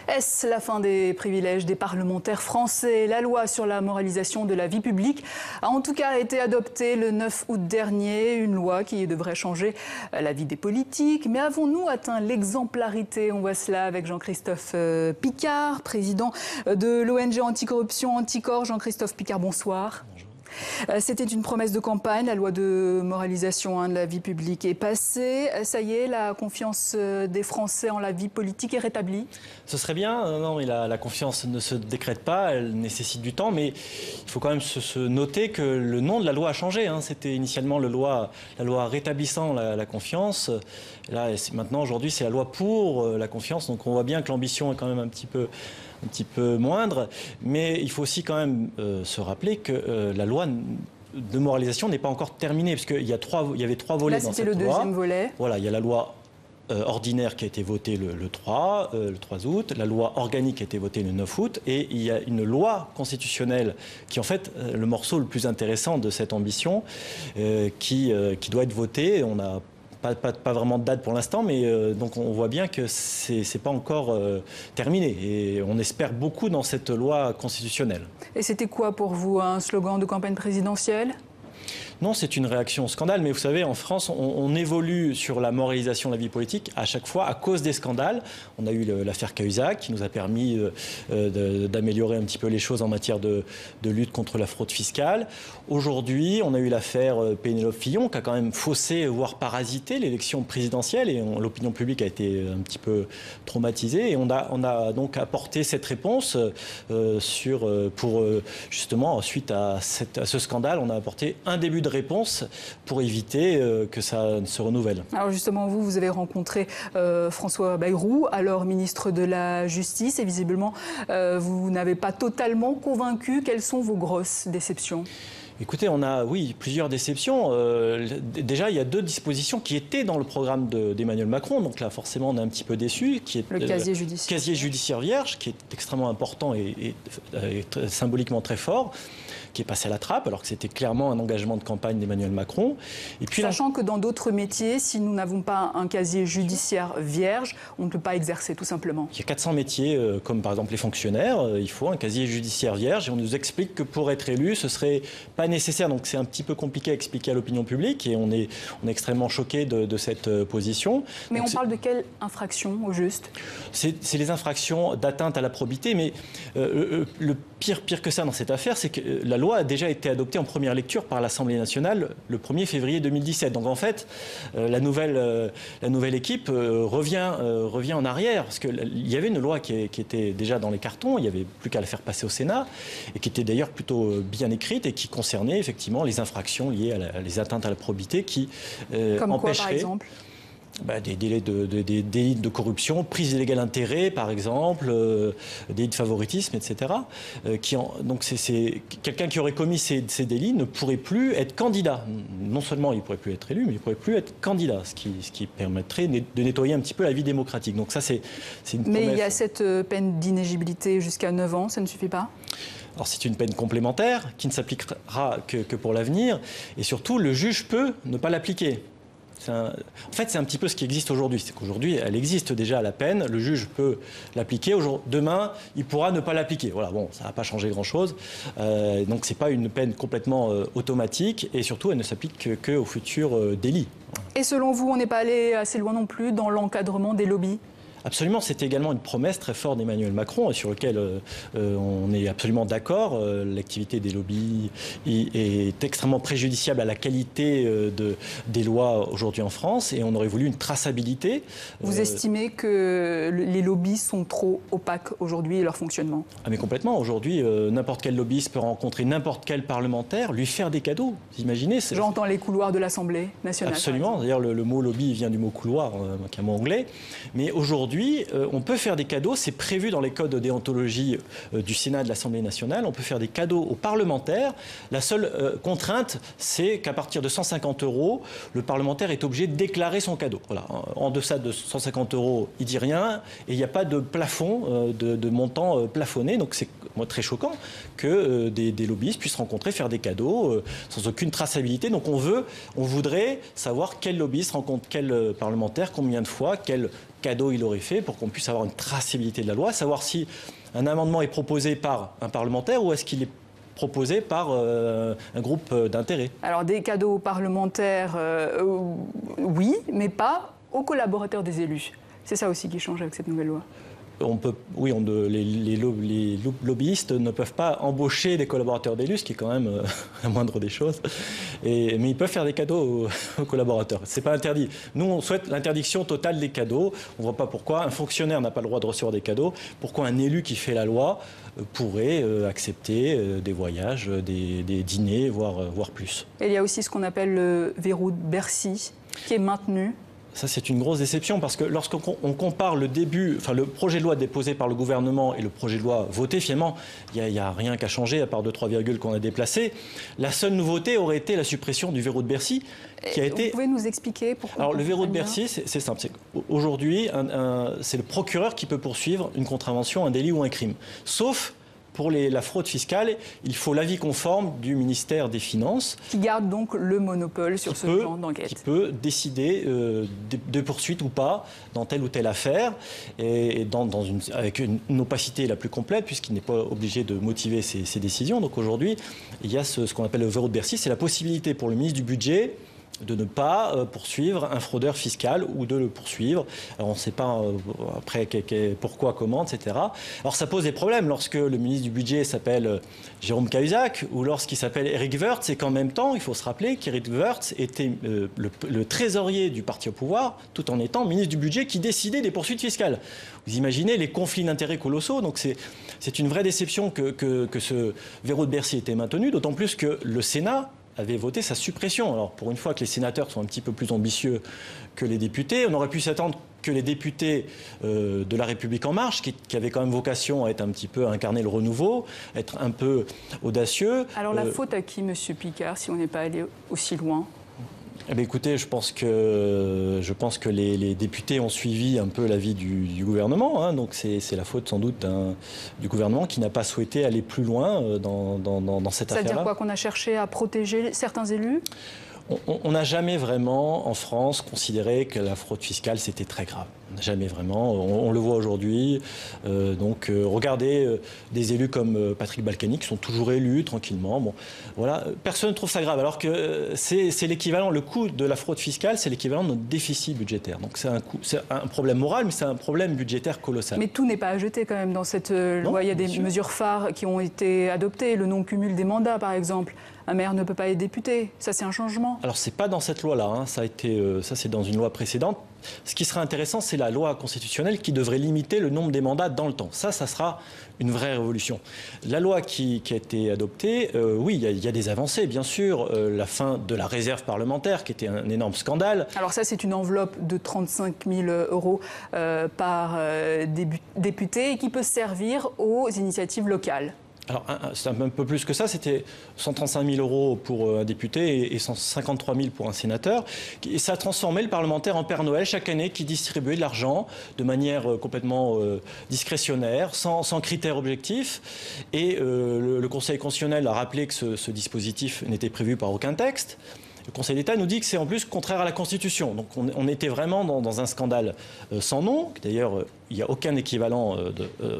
Est-ce la fin des privilèges des parlementaires français? La loi sur la moralisation de la vie publique a en tout cas été adoptée le 9 août dernier, une loi qui devrait changer la vie des politiques. Mais avons-nous atteint l'exemplarité? On voit cela avec Jean-Christophe Picard, président de l'ONG anticorruption Anticor. Jean-Christophe Picard, bonsoir. Bonjour. C'était une promesse de campagne, la loi de moralisation de la vie publique est passée. Ça y est, la confiance des Français en la vie politique est rétablie? Ce serait bien, non, mais la confiance ne se décrète pas, elle nécessite du temps, mais il faut quand même se noter que le nom de la loi a changé. C'était initialement la loi rétablissant la confiance. Là, maintenant, aujourd'hui, c'est la loi pour la confiance, donc on voit bien que l'ambition est quand même un petit peu moindre, mais il faut aussi quand même se rappeler que la loi de moralisation n'est pas encore terminée, parce qu'il y avait trois volets dans cette loi. Là, c'était le deuxième volet. Voilà, il y a la loi ordinaire qui a été votée le 3 août, la loi organique a été votée le 9 août, et il y a une loi constitutionnelle qui est en fait le morceau le plus intéressant de cette ambition, qui doit être votée. On a pas vraiment de date pour l'instant, mais donc on voit bien que c'est pas encore terminé. Et on espère beaucoup dans cette loi constitutionnelle. Et c'était quoi pour vous, un slogan de campagne présidentielle ? Non, c'est une réaction au scandale, mais vous savez, en France, on évolue sur la moralisation de la vie politique à chaque fois à cause des scandales. On a eu l'affaire Cahuzac qui nous a permis d'améliorer un petit peu les choses en matière de lutte contre la fraude fiscale. Aujourd'hui, on a eu l'affaire Pénélope Fillon qui a quand même faussé, voire parasité l'élection présidentielle, et l'opinion publique a été un petit peu traumatisée. Et on a donc apporté cette réponse pour justement, suite à ce scandale, on a apporté un début de réponse pour éviter que ça ne se renouvelle. Alors justement, vous avez rencontré François Bayrou, alors ministre de la Justice, et visiblement, vous n'avez pas totalement convaincu. Quelles sont vos grosses déceptions ? Écoutez, on a, oui, plusieurs déceptions. Déjà, il y a deux dispositions qui étaient dans le programme d'Emmanuel Macron. Donc là, forcément, on est un petit peu déçus. Le casier judiciaire. Casier judiciaire vierge, qui est extrêmement important et symboliquement très fort, qui est passé à la trappe, alors que c'était clairement un engagement de campagne d'Emmanuel Macron. Et puis, sachant que dans d'autres métiers, si nous n'avons pas un casier judiciaire vierge, on ne peut pas exercer, tout simplement. Il y a 400 métiers, comme par exemple les fonctionnaires, il faut un casier judiciaire vierge, et on nous explique que pour être élu, ce serait pas nécessaire. Donc c'est un petit peu compliqué à expliquer à l'opinion publique, et on est extrêmement choqué de cette position. Mais donc, on parle de quelle infraction, au juste? C'est les infractions d'atteinte à la probité, mais le pire que ça dans cette affaire, c'est que la loi a déjà été adoptée en première lecture par l'Assemblée nationale le 1er février 2017. Donc en fait, la nouvelle équipe revient en arrière, parce qu'il y avait une loi qui était déjà dans les cartons, il n'y avait plus qu'à la faire passer au Sénat, et qui était d'ailleurs plutôt bien écrite, et qui concernait effectivement les infractions liées à les atteintes à la probité qui Comme empêcheraient... quoi, par exemple ? Des délits de corruption, prise illégale d'intérêt, par exemple, délits de favoritisme, etc. Donc c'est quelqu'un qui aurait commis ces délits ne pourrait plus être candidat. Non seulement il ne pourrait plus être élu, mais il ne pourrait plus être candidat, ce qui permettrait de nettoyer un petit peu la vie démocratique. Donc ça, c'est une promesse. Mais il y a cette peine d'inéligibilité jusqu'à 9 ans, ça ne suffit pas ? Alors c'est une peine complémentaire qui ne s'appliquera que pour l'avenir, et surtout le juge peut ne pas l'appliquer. En fait, c'est un petit peu ce qui existe aujourd'hui. C'est qu'aujourd'hui, elle existe déjà, la peine. Le juge peut l'appliquer. Demain, il pourra ne pas l'appliquer. Voilà, bon, ça ne va pas changer grand-chose. Donc, ce n'est pas une peine complètement automatique. Et surtout, elle ne s'applique qu'aux futurs délits. Et selon vous, on n'est pas allé assez loin non plus dans l'encadrement des lobbies ? Absolument, c'était également une promesse très forte d'Emmanuel Macron, et sur laquelle on est absolument d'accord. L'activité des lobbies est extrêmement préjudiciable à la qualité des lois aujourd'hui en France, et on aurait voulu une traçabilité. Vous estimez que les lobbies sont trop opaques aujourd'hui et leur fonctionnement ? Ah mais complètement. Aujourd'hui, n'importe quel lobbyiste peut rencontrer n'importe quel parlementaire, lui faire des cadeaux. Vous imaginez ? J'entends les couloirs de l'Assemblée nationale. Absolument. D'ailleurs, le mot lobby vient du mot couloir, qui est un mot anglais. Mais aujourd'hui, on peut faire des cadeaux, c'est prévu dans les codes de déontologie du Sénat et de l'Assemblée nationale, on peut faire des cadeaux aux parlementaires. La seule contrainte, c'est qu'à partir de 150 €, le parlementaire est obligé de déclarer son cadeau. Voilà. En deçà de 150 €, il ne dit rien, et il n'y a pas de plafond, de montant plafonné, donc c'est moi, très choquant que des lobbyistes puissent rencontrer, faire des cadeaux sans aucune traçabilité. Donc on voudrait savoir quel lobbyiste rencontre quel parlementaire, combien de fois, quel cadeau il aurait fait pour qu'on puisse avoir une traçabilité de la loi, savoir si un amendement est proposé par un parlementaire ou est-ce qu'il est proposé par un groupe d'intérêt. Alors des cadeaux parlementaires, oui, mais pas aux collaborateurs des élus. C'est ça aussi qui change avec cette nouvelle loi. Les lobbyistes ne peuvent pas embaucher des collaborateurs d'élus, ce qui est quand même la moindre des choses. Mais ils peuvent faire des cadeaux aux collaborateurs. C'est pas interdit. Nous, on souhaite l'interdiction totale des cadeaux. On ne voit pas pourquoi un fonctionnaire n'a pas le droit de recevoir des cadeaux. Pourquoi un élu qui fait la loi pourrait accepter des voyages, des dîners, voire plus. Et il y a aussi ce qu'on appelle le verrou de Bercy, qui est maintenu. Ça, c'est une grosse déception parce que lorsqu'on compare le projet de loi déposé par le gouvernement et le projet de loi voté, finalement, il n'y a rien qu'à changer à part 2-3 virgules qu'on a déplacées. La seule nouveauté aurait été la suppression du verrou de Bercy qui a été... Vous pouvez nous expliquer pourquoi? Alors, le verrou de Bercy, c'est simple. Aujourd'hui, c'est le procureur qui peut poursuivre une contravention, un délit ou un crime. Sauf... Pour la fraude fiscale, il faut l'avis conforme du ministère des Finances. Qui garde donc le monopole sur ce genre d'enquête. Qui peut décider de poursuite ou pas dans telle ou telle affaire, et avec une opacité la plus complète, puisqu'il n'est pas obligé de motiver ses décisions. Donc aujourd'hui, il y a ce qu'on appelle le verrou de Bercy, c'est la possibilité pour le ministre du Budget de ne pas poursuivre un fraudeur fiscal ou de le poursuivre. Alors on ne sait pas après pourquoi, comment, etc. Alors ça pose des problèmes lorsque le ministre du Budget s'appelle Jérôme Cahuzac ou lorsqu'il s'appelle Éric Woerth, et qu'en même temps, il faut se rappeler qu'Éric Woerth était le trésorier du parti au pouvoir, tout en étant ministre du Budget qui décidait des poursuites fiscales. Vous imaginez les conflits d'intérêts colossaux. Donc c'est une vraie déception que ce verrou de Bercy ait été maintenu, d'autant plus que le Sénat avait voté sa suppression. Alors pour une fois que les sénateurs sont un petit peu plus ambitieux que les députés, on aurait pu s'attendre que les députés de La République En Marche, qui avaient quand même vocation à être un petit peu, à incarner le renouveau, être un peu audacieux. Alors la faute à qui, M. Picard, si on n'est pas allé aussi loin ? Eh bien, écoutez, je pense que les députés ont suivi un peu l'avis du gouvernement. Donc c'est la faute sans doute du gouvernement qui n'a pas souhaité aller plus loin dans cette affaire-là. C'est-à-dire quoi, qu'on a cherché à protéger certains élus ? On n'a jamais vraiment, en France, considéré que la fraude fiscale, c'était très grave. Jamais vraiment. On le voit aujourd'hui. Regardez des élus comme Patrick Balkany, qui sont toujours élus tranquillement. Bon, voilà. Personne ne trouve ça grave. Alors que c'est l'équivalent, le coût de la fraude fiscale, c'est l'équivalent de notre déficit budgétaire. Donc c'est un problème moral, mais c'est un problème budgétaire colossal. Mais tout n'est pas à jeter quand même dans cette loi. Il y a des mesures phares qui ont été adoptées. Le non-cumul des mandats, par exemple. Un maire ne peut pas être député. Ça, c'est un changement. Alors, c'est pas dans cette loi-là. Ça c'est dans une loi précédente. Ce qui serait intéressant, c'est la loi constitutionnelle qui devrait limiter le nombre des mandats dans le temps. Ça sera une vraie révolution. La loi qui a été adoptée, oui, il y a des avancées, bien sûr. La fin de la réserve parlementaire, qui était un énorme scandale. Alors ça, c'est une enveloppe de 35 000 € par député et qui peut servir aux initiatives locales. Alors, c'est un peu plus que ça, c'était 135 000 € pour un député et 153 000 pour un sénateur. Et ça a transformé le parlementaire en Père Noël chaque année qui distribuait de l'argent de manière complètement discrétionnaire, sans critères objectifs. Et le Conseil constitutionnel a rappelé que ce dispositif n'était prévu par aucun texte. Le Conseil d'État nous dit que c'est en plus contraire à la Constitution. Donc on était vraiment dans un scandale sans nom. D'ailleurs, il n'y a aucun équivalent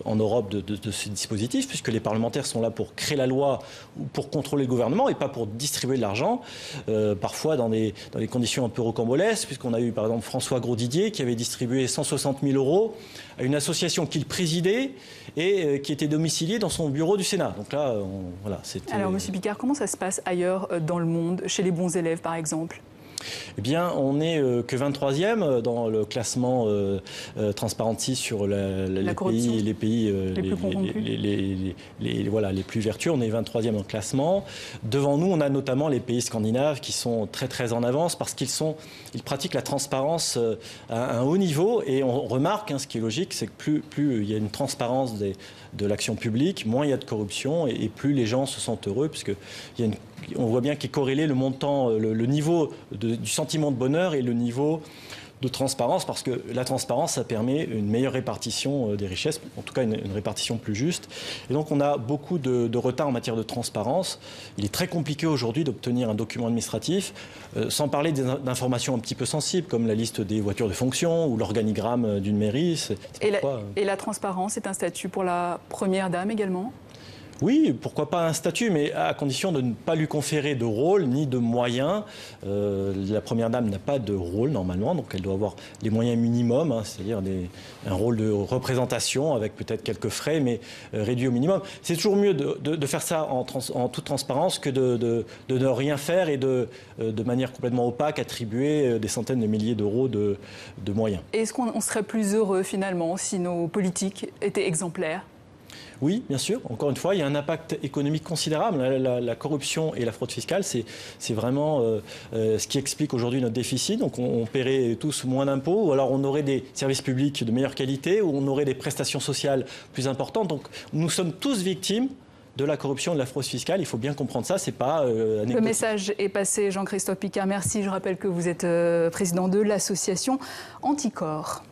en Europe de ce dispositif, puisque les parlementaires sont là pour créer la loi ou pour contrôler le gouvernement et pas pour distribuer de l'argent, parfois dans des conditions un peu rocambolesques, puisqu'on a eu par exemple François Grosdidier qui avait distribué 160 000 € à une association qu'il présidait et qui était domiciliée dans son bureau du Sénat. Donc là, voilà, c'était... Alors, M. Picard, comment ça se passe ailleurs dans le monde, chez les bons élèves par exemple ? Eh bien, on n'est que 23e dans le classement Transparency sur les pays les plus vertueux. On est 23e dans le classement. Devant nous, on a notamment les pays scandinaves qui sont très très en avance parce qu'ils pratiquent la transparence à un haut niveau. Et on remarque, ce qui est logique, c'est que plus il y a une transparence de l'action publique, moins il y a de corruption et plus les gens se sentent heureux, puisque on voit bien qu'il est corrélé le montant, le niveau du sentiment de bonheur et le niveau de transparence, parce que la transparence, ça permet une meilleure répartition des richesses, en tout cas une répartition plus juste. Et donc on a beaucoup de retard en matière de transparence. Il est très compliqué aujourd'hui d'obtenir un document administratif, sans parler d'informations un petit peu sensibles, comme la liste des voitures de fonction ou l'organigramme d'une mairie. Et la transparence est un statut pour la Première Dame également ? Oui, pourquoi pas un statut, mais à condition de ne pas lui conférer de rôle ni de moyens. La Première Dame n'a pas de rôle normalement, donc elle doit avoir les moyens minimums, hein, c'est-à-dire un rôle de représentation avec peut-être quelques frais, mais réduit au minimum. C'est toujours mieux de faire ça en toute transparence que de ne rien faire et de manière complètement opaque attribuer des centaines de milliers d'euros de moyens. Est-ce qu'on serait plus heureux finalement si nos politiques étaient exemplaires ? Oui, bien sûr. Encore une fois, il y a un impact économique considérable. La corruption et la fraude fiscale, c'est vraiment ce qui explique aujourd'hui notre déficit. Donc on paierait tous moins d'impôts, ou alors on aurait des services publics de meilleure qualité, ou on aurait des prestations sociales plus importantes. Donc nous sommes tous victimes de la corruption et de la fraude fiscale. Il faut bien comprendre ça, c'est pas anecdotique. Le message est passé, Jean-Christophe Picard. Merci. Je rappelle que vous êtes président de l'association Anticorps.